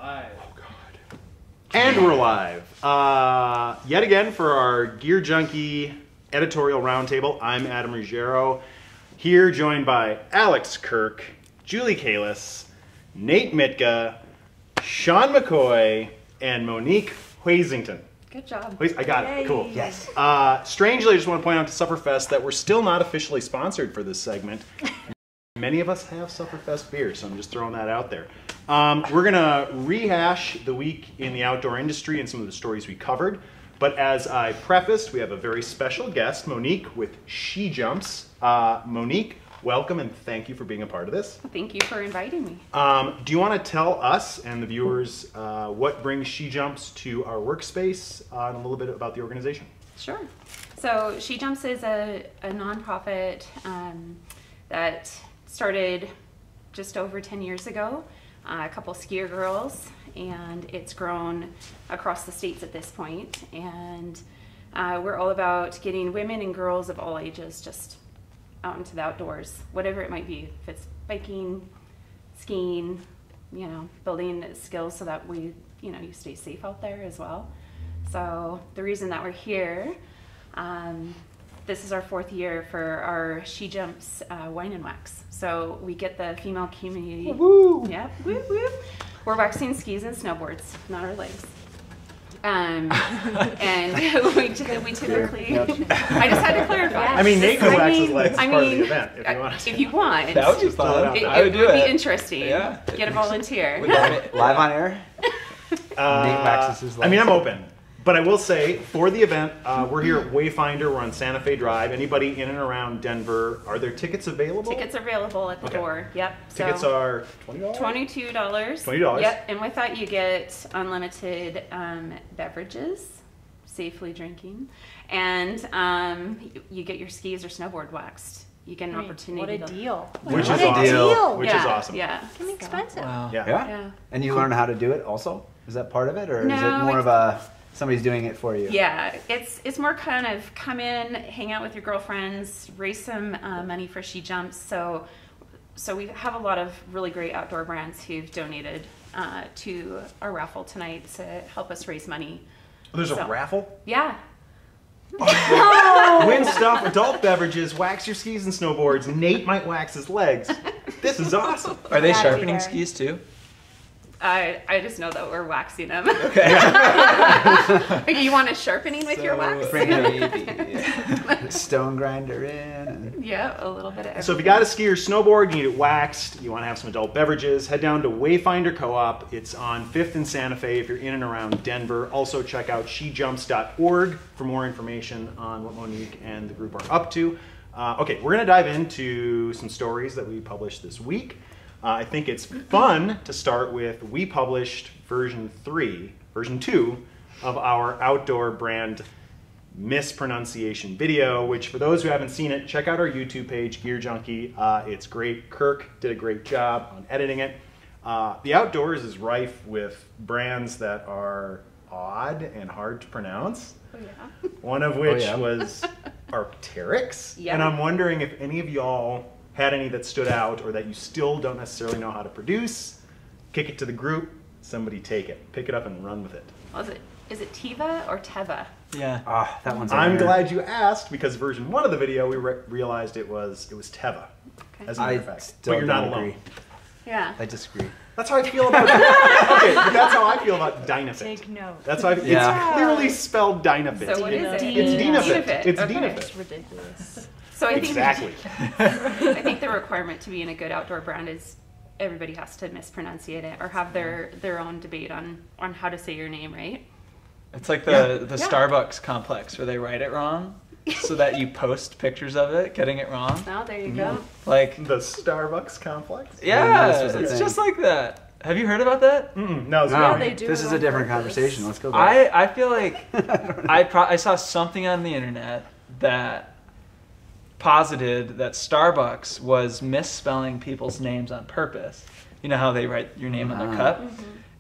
Live. Oh, God. And we're live. Yet again for our GearJunkie editorial roundtable. I'm Adam Ruggiero, here joined by Alex Kirk, Julie Kalis, Nate Mitka, Sean McCoy, and Monique Huizington. Good job. I got Yay. it. Cool. Yes. Strangely, I just want to point out to Sufferfest that we're still not officially sponsored for this segment. Many of us have Sufferfest beer, so I'm just throwing that out there. We're going to rehash the week in the outdoor industry and some of the stories we covered. But as I prefaced, we have a very special guest, Monique with She Jumps. Monique, welcome and thank you for being a part of this. Thank you for inviting me. Do you want to tell us and the viewers what brings She Jumps to our workspace and a little bit about the organization? Sure. So She Jumps is a nonprofit that started just over 10 years ago. A couple skier girls, and it's grown across the states at this point. And we're all about getting women and girls of all ages just out into the outdoors, whatever it might be. If it's biking, skiing, you know, building skills so that you stay safe out there as well. So the reason that we're here, this is our 4th year for our She Jumps Wine and Wax. So we get the female community. Woo! Yep, whoop, whoop. We're waxing skis and snowboards, not our legs. And we typically, I just had to clarify. I mean, Nate could wax his legs as part of the event if you want. If you want. That would be fun. It I would do would it. be interesting. Yeah. Get a volunteer. Live on air? Nate waxes his legs. I mean, I'm open. But I will say, for the event, we're here at Wayfinder. We're on Santa Fe Drive. Anybody in and around Denver, are there tickets available? Tickets available at the door. Yep. Tickets are $20? $22. $20. Yep. And with that, you get unlimited beverages, safely drinking, and you get your skis or snowboard waxed. You get an opportunity. What a deal. Which is What a awesome. deal. Which is awesome. Yeah. It can be expensive. Wow. Yeah. Yeah? And you learn how to do it also? Is that part of it? Or is it No, more of a, somebody's doing it for you? Yeah, it's more kind of come in, hang out with your girlfriends, raise some money for She Jumps. So we have a lot of really great outdoor brands who've donated to our raffle tonight to help us raise money. Oh, there's a raffle? Yeah. Win stuff, adult beverages, wax your skis and snowboards. Nate might wax his legs. This is awesome. Are they Gotta be sharpening there. skis too? I just know that we're waxing them. Okay. You want a sharpening with your wax? Bring Maybe. Stone grinder in. And Yeah, a little bit of everything. So if you got a ski or snowboard, you need it waxed, you want to have some adult beverages, head down to Wayfinder Co-op. It's on 5th and Santa Fe if you're in and around Denver. Also check out shejumps.org for more information on what Monique and the group are up to. Okay, we're going to dive into some stories that we published this week. I think it's fun to start with, we published version 2 of our outdoor brand Mispronunciation video, which for those who haven't seen it, check out our YouTube page, GearJunkie. It's great. Kirk did a great job on editing it. The outdoors is rife with brands that are odd and hard to pronounce. Oh, yeah. One of which was Arc'teryx. Yeah. And I'm wondering if any of y'all had any that stood out or that you still don't necessarily know how to produce. Kick it to the group. Somebody take it. Pick it up and run with it. Is it Teva or Teva? Yeah. ah, that one's I'm on there. glad you asked because version 1 of the video we realized it was Teva. Okay. As a matter I of fact. still But you're not don't alone. agree. Yeah. I disagree. That's how I feel about okay, but that's how I feel about Dynafit. Take note. That's how Yeah. it's clearly spelled Dynafit. So what is it? It's Dynafit. It's Okay. Dynafit. It's ridiculous. So I think Exactly. I think the requirement to be in a good outdoor brand is everybody has to mispronunciate it or have their own debate on how to say your name, right? It's like the Starbucks complex where they write it wrong so that you post pictures of it getting it wrong. Oh, there you go. Like, The Starbucks complex? yeah, this was a it's thing. just like that. Have you heard about that? No, it's No, not. they do this it is a on different purpose. conversation. Let's go back. I feel like I saw something on the internet that posited that Starbucks was misspelling people's names on purpose. You know how they write your name on the cup?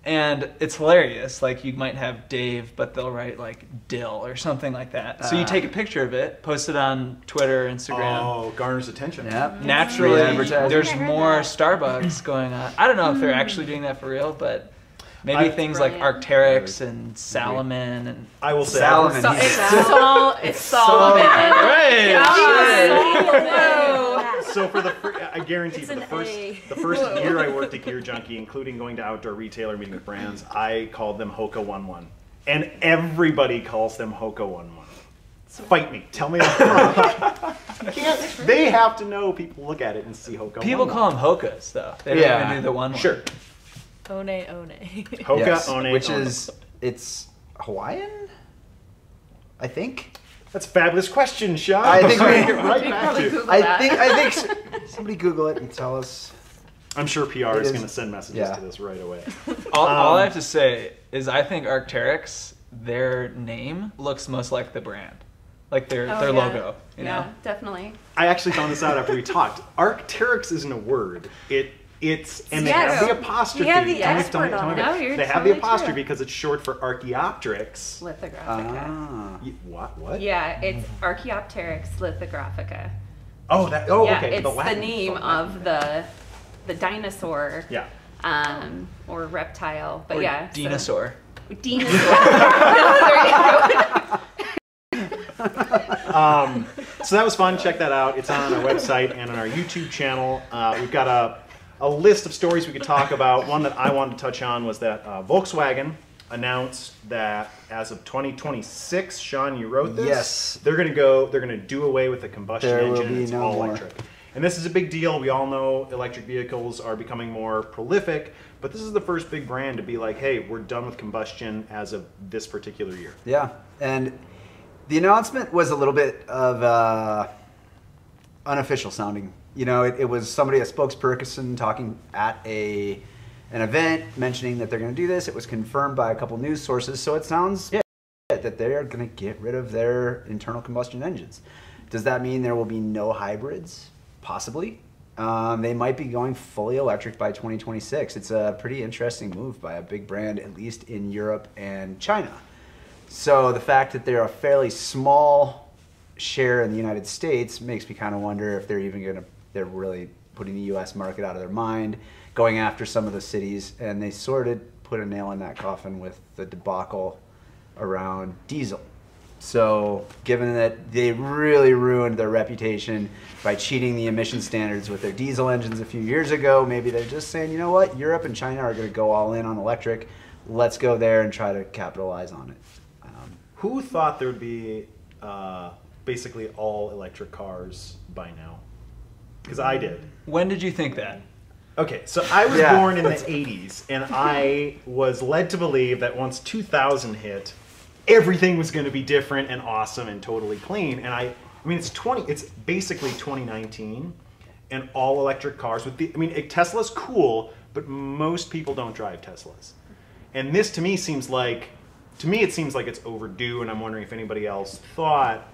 And it's hilarious. Like, you might have Dave, but they'll write like Dill or something like that. So you take a picture of it, post it on Twitter, Instagram. Oh, garners attention. Yep. Naturally, Free advertising. there's I heard more that. Starbucks going on. I don't know if they're actually doing that for real, but Maybe things brilliant. like Arc'teryx and Salomon and I will say, Salomon. So it's Solomon. Right. so for I guarantee It's for an A. the first year I worked at GearJunkie, including going to outdoor retailer meeting with brands, I called them Hoka 11, and everybody calls them Hoka 11. Fight me. Tell me. They have to know. People look at it and see Hoka. People 11. call them Hokas though. They don't Yeah. even do the one. Sure. One. One. Hoka Yes, One, which One. is it's Hawaiian, I think. That's a fabulous question, Sean. I think we- Bring it right You back probably to. Google I that. think somebody Google it and tell us. I'm sure PR It is is- going to send messages yeah. to this right away. All I have to say is I think Arc'teryx, their name looks most like the brand, like their Oh, yeah. logo. You Yeah, know. definitely. I actually found this out after we talked. Arc'teryx isn't a word. It's and they Yes. have the apostrophe. You have the Tell me- expert tell me- on tell me- it. No, you're They have the totally apostrophe true. because it's short for Archaeopteryx. Lithographica. What? Yeah, it's Archaeopteryx lithographica. Oh, that. yeah, Okay. it's the Latin. name of the dinosaur. Yeah. Or reptile. But Or yeah. dinosaur. So, dinosaur. There you go. So that was fun. Check that out. It's on our website and on our YouTube channel. We've got a list of stories we could talk about. One that I wanted to touch on was that Volkswagen announced that as of 2026, Sean, you wrote this. Yes. They're going to do away with the combustion There will engine. be It's no all more. electric. And this is a big deal. We all know electric vehicles are becoming more prolific, but this is the first big brand to be like, hey, we're done with combustion as of this particular year. Yeah, and the announcement was a little bit of unofficial sounding. You know, it was somebody, a spokesperson, talking at an event, mentioning that they're going to do this. It was confirmed by a couple news sources, so it sounds that they are going to get rid of their internal combustion engines. Does that mean there will be no hybrids? Possibly. They might be going fully electric by 2026. It's a pretty interesting move by a big brand, at least in Europe and China. So the fact that they're a fairly small share in the United States makes me kind of wonder if they're really putting the U.S. market out of their mind, going after some of the cities, and they sort of put a nail in that coffin with the debacle around diesel. So given that they really ruined their reputation by cheating the emission standards with their diesel engines a few years ago, maybe they're just saying, you know what, Europe and China are going to go all in on electric. Let's go there and try to capitalize on it. Who thought there would be basically all electric cars by now? Because I did. When did you think that? Okay, so I was Yeah. born in the 80s, and I was led to believe that once 2000 hit, everything was going to be different and awesome and totally clean. And I mean, it's basically 2019, and all electric cars Tesla's cool, but most people don't drive Teslas. And this to me it seems like it's overdue, and I'm wondering if anybody else thought,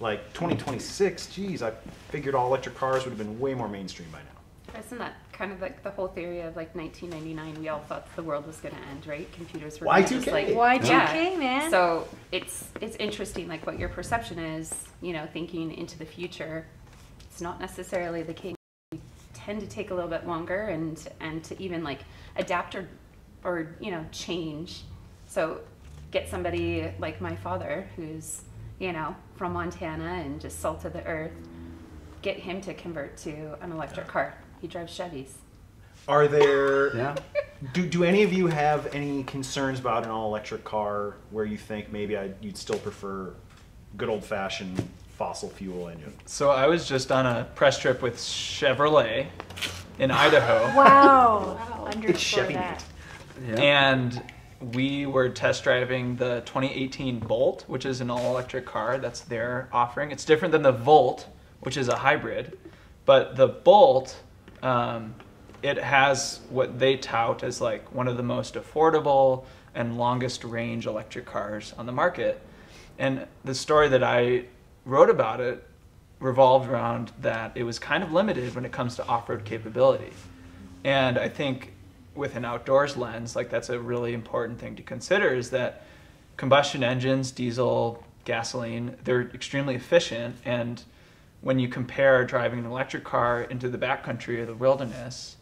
like, 2026, geez, I figured all electric cars would have been way more mainstream by now. Isn't that kind of like the whole theory of like 1999? We all thought the world was going to end, right? Computers were gonna Y2K. just like Y2K, man. So it's interesting, like what your perception is. You know, thinking into the future, it's not necessarily the case. We tend to take a little bit longer and to even like adapt or you know change. So get somebody like my father, who's you know from Montana and just salt of the earth. Get him to convert to an electric car. He drives Chevys. Are there? Yeah. Do any of you have any concerns about an all-electric car where you think maybe you'd still prefer good old-fashioned fossil fuel engine? So I was just on a press trip with Chevrolet in Idaho. Wow. It's Chevy. that. Yeah. And we were test driving the 2018 Bolt, which is an all-electric car. That's their offering. It's different than the Volt, which is a hybrid. But the Bolt, it has what they tout as like one of the most affordable and longest range electric cars on the market. And the story that I wrote about it revolved around that it was kind of limited when it comes to off-road capability. And I think with an outdoors lens, like that's a really important thing to consider, is that combustion engines, diesel, gasoline, they're extremely efficient, and when you compare driving an electric car into the backcountry or the wilderness,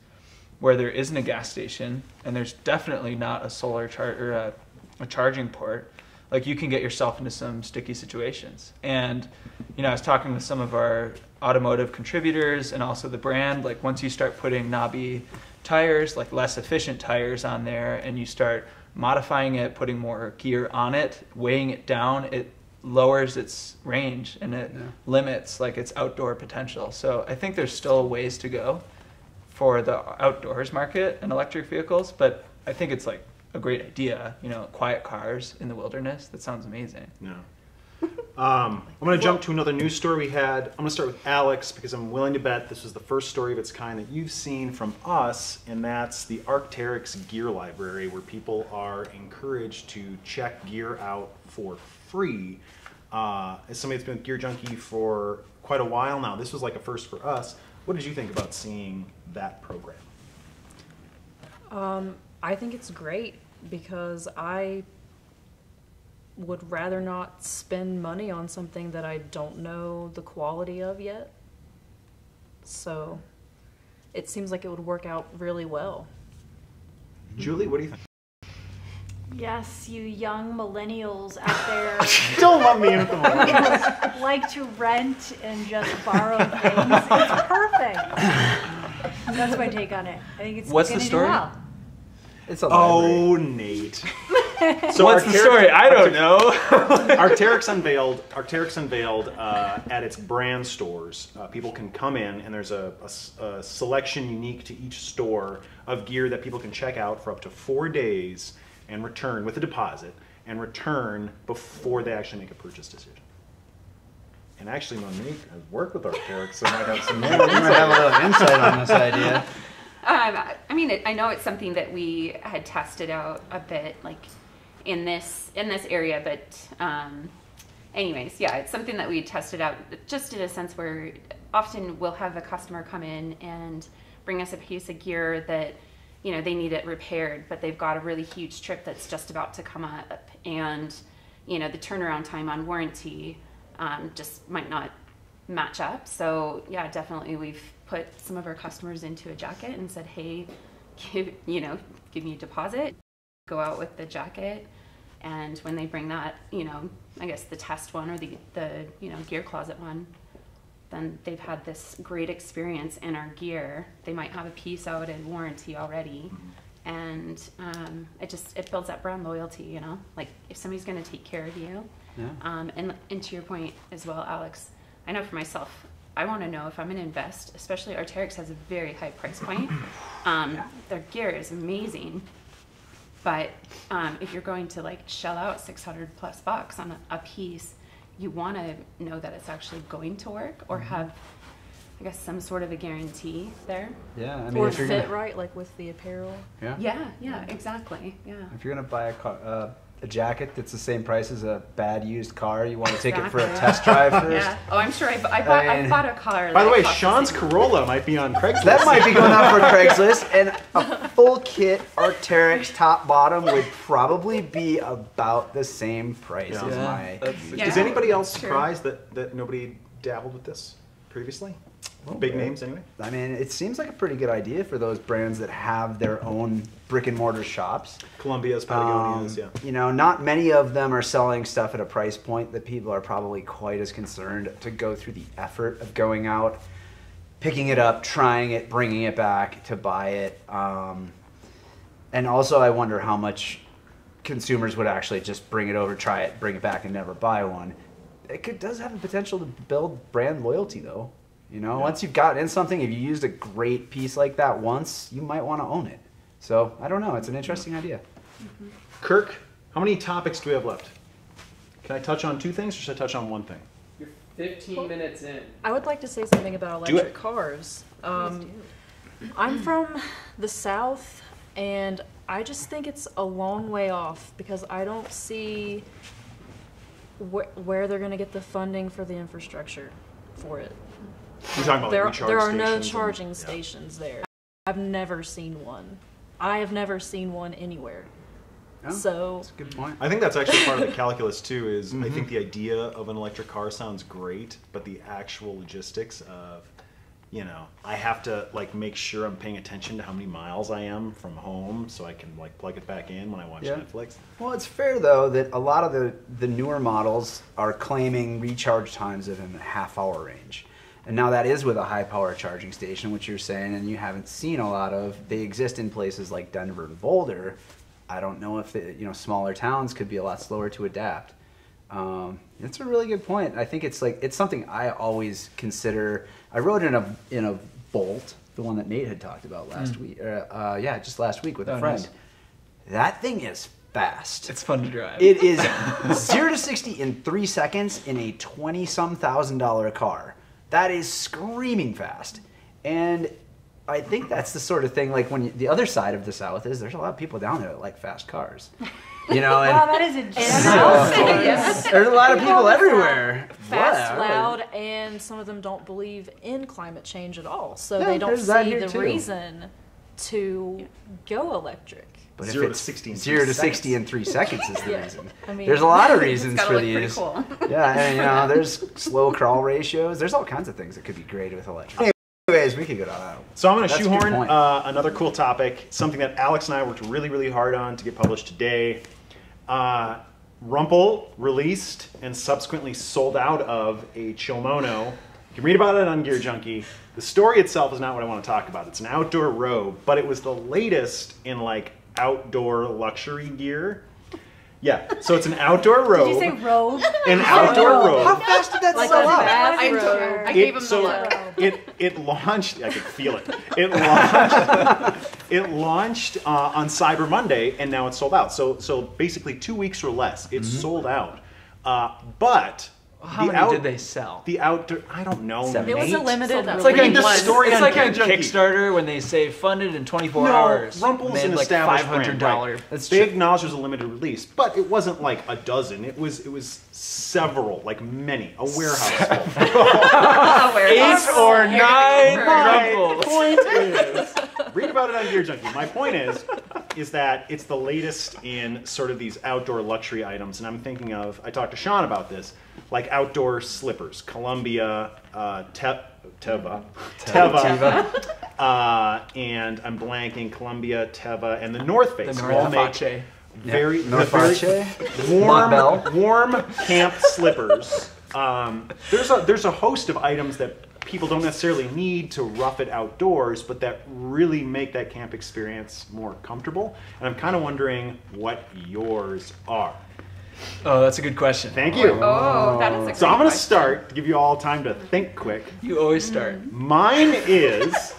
where there isn't a gas station and there's definitely not a solar or a charging port, like you can get yourself into some sticky situations. And I was talking with some of our automotive contributors and also the brand, like once you start putting knobby tires, like less efficient tires on there, and you start modifying it, putting more gear on it, weighing it down, it lowers its range and it limits like its outdoor potential. So I think there's still ways to go for the outdoors market and electric vehicles, but I think it's like a great idea, quiet cars in the wilderness. That sounds amazing. Yeah. I'm going to jump to another news story we had. I'm going to start with Alex because I'm willing to bet this was the first story of its kind that you've seen from us, and that's the Arc'teryx gear library, where people are encouraged to check gear out for free. As somebody that's been with GearJunkie for quite a while now, this was like a first for us. What did you think about seeing that program? I think it's great because I would rather not spend money on something that I don't know the quality of yet. So it seems like it would work out really well. Julie, what do you think? Yes, you young millennials out there Don't let me in at the moment. like to rent and just borrow things. It's perfect. That's my take on it. I think it's What's the gonna do story? well. It's a library. Oh, Nate. So What's the story? I don't know. Arc'teryx unveiled at its brand stores. People can come in, and there's a selection unique to each store of gear that people can check out for up to 4 days and return with a deposit, and return before they actually make a purchase decision. And actually, Monique has worked with Arc'teryx, so might have some Yeah, we might have a little insight on this idea. I mean, I know it's something that we had tested out a bit, like in this area, but anyways, yeah, it's something that we tested out just in a sense where often we'll have a customer come in and bring us a piece of gear that, they need it repaired, but they've got a really huge trip that's just about to come up, and, the turnaround time on warranty just might not match up. So yeah, definitely we've put some of our customers into a jacket and said, hey, give me a deposit, go out with the jacket, and when they bring that, I guess the test one or the gear closet one, then they've had this great experience in our gear. They might have a piece out in warranty already, and it builds that brand loyalty, like if somebody's going to take care of you. Yeah. And to your point as well, Alex, I know for myself, I want to know if I'm going to invest, especially Arc'teryx has a very high price point. Their gear is amazing, but if you're going to shell out $600+ on a piece, you want to know that it's actually going to work or have, I guess, some sort of a guarantee there. Yeah, I mean, Or if you're fit gonna, right, like with the apparel. Yeah, exactly. Yeah. if you're gonna buy a jacket that's the same price as a bad used car, you want to take it for a Exactly. test drive first. Yeah. Oh, I'm sure I mean- bought a car. By the that way, cost Sean's the same. Corolla might be on Craigslist. That might be going out for Craigslist, and a full kit Arc'teryx top bottom would probably be about the same price Yeah. as Yeah, my. that's- Yeah. Is anybody else True. surprised that nobody dabbled with this previously? Big names, anyway. I mean, it seems like a pretty good idea for those brands that have their own brick and mortar shops. Columbia's, Patagonia's, yeah. Not many of them are selling stuff at a price point that people are probably quite as concerned to go through the effort of going out, picking it up, trying it, bringing it back to buy it. And also, I wonder how much consumers would actually just bring it over, try it, bring it back, and never buy one. It does have the potential to build brand loyalty, though. Once you've gotten in something, if you used a great piece like that once, you might want to own it. So, I don't know. It's an interesting idea. Mm-hmm. Kirk, how many topics do we have left? Can I touch on 2 things, or should I touch on 1 thing? You're 15 minutes in. I would like to say something about Do it. electric cars. I'm from the South, and I just think it's a long way off because I don't see where they're going to get the funding for the infrastructure for it. You're talking about There recharge are no stations charging and- stations there. I've never seen one. I have never seen one anywhere. Oh, So that's a good point. I think that's actually part of the calculus too. Is I think the idea of an electric car sounds great, but the actual logistics of you know, I have to like make sure I'm paying attention to how many miles I am from home so I can like plug it back in when I watch Netflix. Well, it's fair though that a lot of the newer models are claiming recharge times of in the half-hour range. And now that is with a high-power charging station, which you're saying, and you haven't seen a lot of. They exist in places like Denver and Boulder. I don't know if smaller towns could be a lot slower to adapt. It's a really good point. I think it's something I always consider. I rode in a Bolt, the one that Nate had talked about last week. Just last week with a friend. Nice. That thing is fast. It's fun to drive. It is 0 to 60 in 3 seconds in a $20-some thousand car. That is screaming fast. And I think that's the sort of thing, like the other side of the South is there's a lot of people down there that like fast cars. You know, and wow, that is a general. there's a lot of people everywhere. Fast, loud, and some of them don't believe in climate change at all. So they don't see the reason to go electric. But 0 to 60 in 0 to 60 in 3 seconds is the reason. I mean, there's a lot of reasons for these. Cool. Yeah, and there's slow crawl ratios. There's all kinds of things that could be great with electric. Anyways, we could go down that. So I'm going to shoehorn another cool topic, something that Alex and I worked really, really hard on to get published today. Rumpel released and subsequently sold out of a Chilmono. You can read about it on GearJunkie. The story itself is not what I want to talk about. It's an outdoor robe, but it was the latest in like outdoor luxury gear. Yeah, so it's an outdoor robe. Did you say robe? An outdoor robe. How fast did that sell out? I gave him the look. It launched. I could feel it. It launched on Cyber Monday, and now it's sold out. So basically 2 weeks or less, it's sold out. But how many did they sell? The outdoor, I don't know. It was a limited. It's like Read the story it's on like on GearJunkie. Kickstarter when they say funded in 24 hours. Rumpel's made an like established $500. brand, right. They acknowledged it was a limited release, but it wasn't like a dozen. It was several, like many, a warehouse full. 8 or 9 My Rumpels. point is, read about it on GearJunkie. My point is that it's the latest in sort of these outdoor luxury items, and I'm thinking of, I talked to Sean about this, like outdoor slippers, Columbia, Teva, and I'm blanking, Columbia, Teva, and the North Face. The North Face. Very warm camp slippers. There's a host of items that people don't necessarily need to rough it outdoors, but that really make that camp experience more comfortable. And I'm kind of wondering what yours are. Oh, that's a good question. Thank you. Oh, that is a great So I'm going to question. start to give you all time to think quick. You always start. Mine is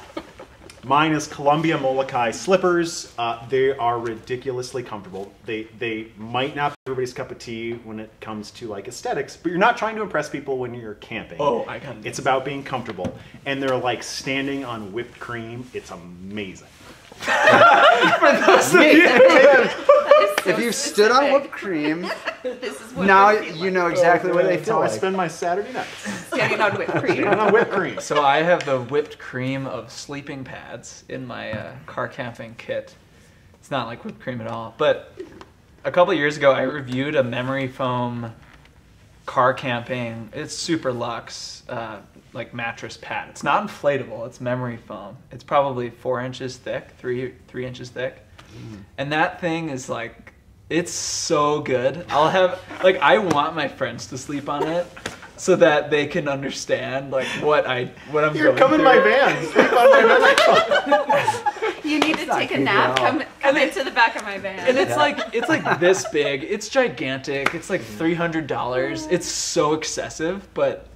Columbia Molokai slippers. They are ridiculously comfortable. They might not be everybody's cup of tea when it comes to like aesthetics, but you're not trying to impress people when you're camping. Oh, I got it. It's about being comfortable, and they're like standing on whipped cream. It's amazing. If you've stood on whipped cream, This is what now it would be you like. know exactly what they So feel I like. spend my Saturday nights Standing on whipped cream. standing on whipped cream. So I have the whipped cream of sleeping pads in my car camping kit. It's not like whipped cream at all. But a couple years ago, I reviewed a memory foam car camping. It's super luxe, like mattress pad. It's not inflatable. It's memory foam. It's probably 4 inches thick, 3 inches thick, and that thing is like, it's so good. I want my friends to sleep on it so that they can understand like what I'm Here, going come in through. my van. Sleep on my memory foam. You need to not take a creepy nap. at all. Come into the back of my van. And it's like this big. It's gigantic. It's like $300. It's so excessive, but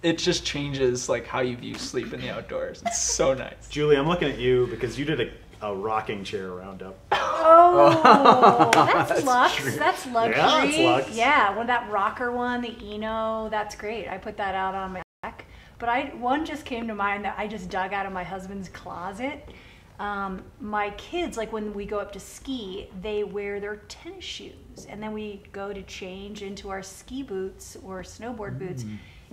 it just changes like how you view sleep in the outdoors. It's so nice. Julie, I'm looking at you because you did a rocking chair roundup. Oh, that's luxe. That's luxury. Yeah, it's luxe. Yeah, well, that rocker one, the Eno, that's great. I put that out on my deck. But one just came to mind that I just dug out of my husband's closet. My kids, like when we go up to ski, they wear their tennis shoes, and then we go to change into our ski boots or snowboard boots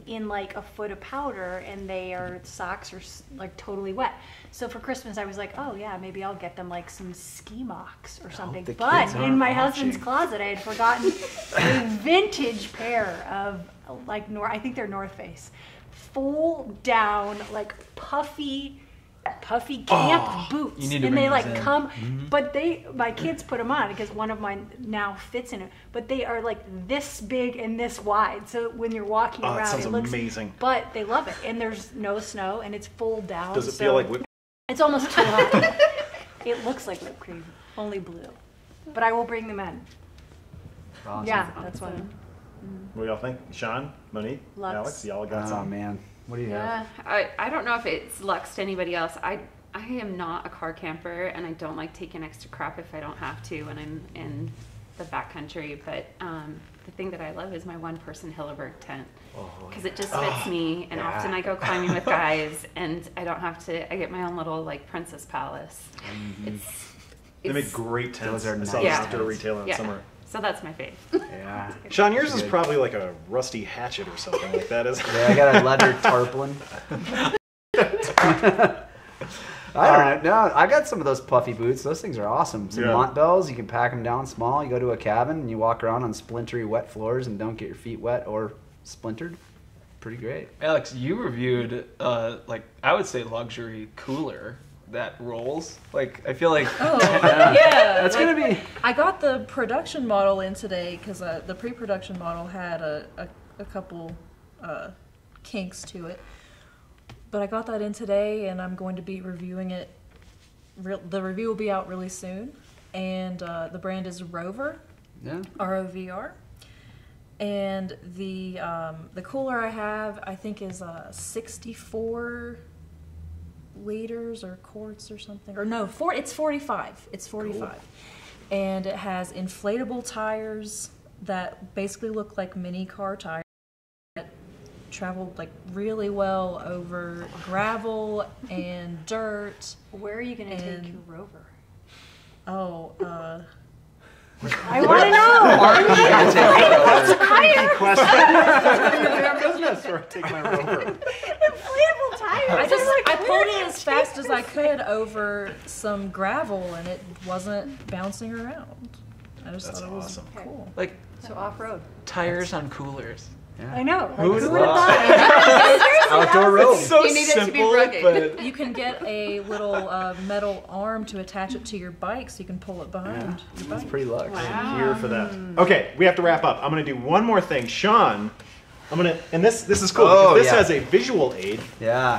in like a foot of powder, and their socks are like totally wet. So for Christmas, I was like, oh yeah, maybe I'll get them like some ski mocks or something. the But kids in aren't my husband's watching. closet, I had forgotten a vintage pair of like I think they're North Face, full down, like puffy camp boots, you need to and bring they like those in. come. But my kids put them on because one of mine now fits in it. But they are like this big and this wide, so when you're walking Oh, that around, sounds it looks amazing. But they love it, and there's no snow, and it's full down. Does it so feel like whipped? it's almost too hot. It looks like whipped cream, only blue. But I will bring them in. Awesome. Yeah, that's one. What do y'all think? Sean, Monique, Lux. Alex, y'all got Oh some? man, what do you have? I don't know if it's Lux to anybody else. I am not a car camper, and I don't like taking extra crap if I don't have to when I'm in the backcountry. But the thing that I love is my one-person Hilleberg tent, because it just fits me. And often I go climbing with guys, and I don't have to. I get my own little like princess palace. They make great tents. Those are I saw nice them Yeah. after a retailer in Yeah. summer. So that's my fave. Yeah. Sean, yours is Good. probably like a rusty hatchet or something like that, isn't it? Yeah, I got a leather tarpaulin. I don't know. No, I got some of those puffy boots. Those things are awesome. Some Yeah. Montbells. You can pack them down small. You go to a cabin and you walk around on splintery, wet floors and don't get your feet wet or splintered. Pretty great. Alex, you reviewed like I would say luxury cooler that rolls. Like I feel like Oh, yeah. That's gonna be. I got the production model in today because the pre-production model had a couple kinks to it. But I got that in today, and I'm going to be reviewing it. The review will be out really soon, and the brand is Rover, Yeah. ROVR. And the cooler I have, I think, is 64 liters or quarts or something. Or no, it's 45. It's 45. Cool. And it has inflatable tires that basically look like mini car tires that travel like really well over gravel and dirt. Where are you going to take And- your Rover? Oh, I want to know. That's a creepy question. That's none of your business. Or I take my Rover. Inflatable tires. I pulled it as fast as I could over some gravel, and it wasn't bouncing around. I just That's thought it was awesome. cool. like So off-road. tires on coolers. I know. Like, Who would who would have love thought? Outdoor road. It's so You need it to be simple, rugged. but You can get a little metal arm to attach it to your bike so you can pull it behind your That's bike. pretty luxe. I'm here for that. Okay, we have to wrap up. I'm going to do one more thing. Sean, and this is cool Oh, because this yeah. has a visual aid. Yeah.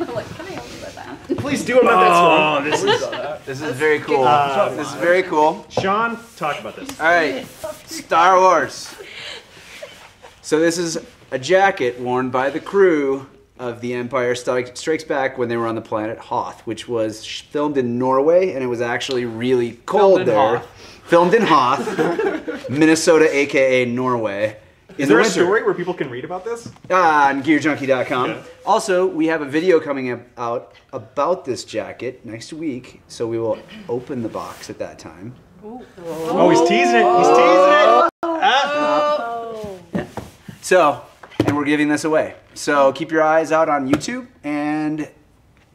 Like, can I help you with that? Please do. I'm not that strong. This is very cool. Uh, This is very cool. Sean, talk about this. All right, Star Wars. So this is a jacket worn by the crew of The Empire Strikes Back when they were on the planet Hoth, which was filmed in Norway, and it was actually really cold Filmed in there. Hoth. Filmed in Hoth, Minnesota, aka Norway. Is there a story where people can read about this? On GearJunkie.com. Yeah. Also, we have a video coming out about this jacket next week, so we will open the box at that time. Oh, he's teasing it. He's teasing it. So, and we're giving this away. So keep your eyes out on YouTube, and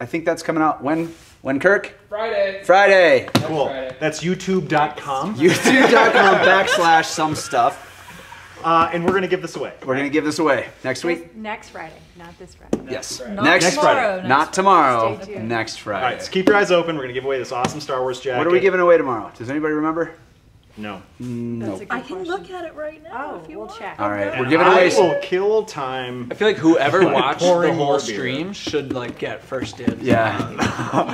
I think that's coming out when Kirk? Friday. Friday. Cool. Friday. That's youtube.com. YouTube.com / some stuff. And we're going to give this away. We're going to give this away next week. Next Friday, not this Friday. Yes. Not Next tomorrow. Friday. Not tomorrow. Stay tuned. Next Friday. All right, so keep your eyes open. We're going to give away this awesome Star Wars jacket. What are we giving away tomorrow? Does anybody remember? No. No. That's a good I can question. look at it right now Oh, if you we'll want. check. All right. And We're giving I away. will kill time. I feel like whoever Like watched the pouring more whole beer. stream should like get first dibs. Yeah.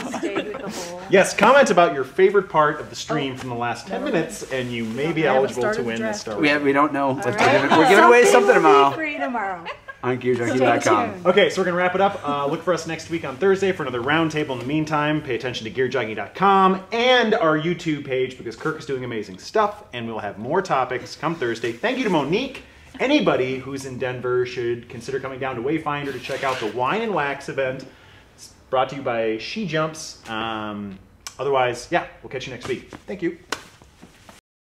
He stayed with the whole. Yes, comment about your favorite part of the stream from the last 10 minutes, and you may be I haven't eligible to started win the this Star draft Wars. We don't know. All We're right. giving away something will be tomorrow free tomorrow. on Stay GearJunkie.com. tuned. Okay, so we're going to wrap it up. Look for us next week on Thursday for another roundtable. In the meantime, pay attention to GearJunkie.com and our YouTube page because Kirk is doing amazing stuff, and we'll have more topics come Thursday. Thank you to Monique. Anybody who's in Denver should consider coming down to Wayfinder to check out the Wine and Wax event. It's brought to you by She Jumps. Otherwise, yeah, we'll catch you next week. Thank you.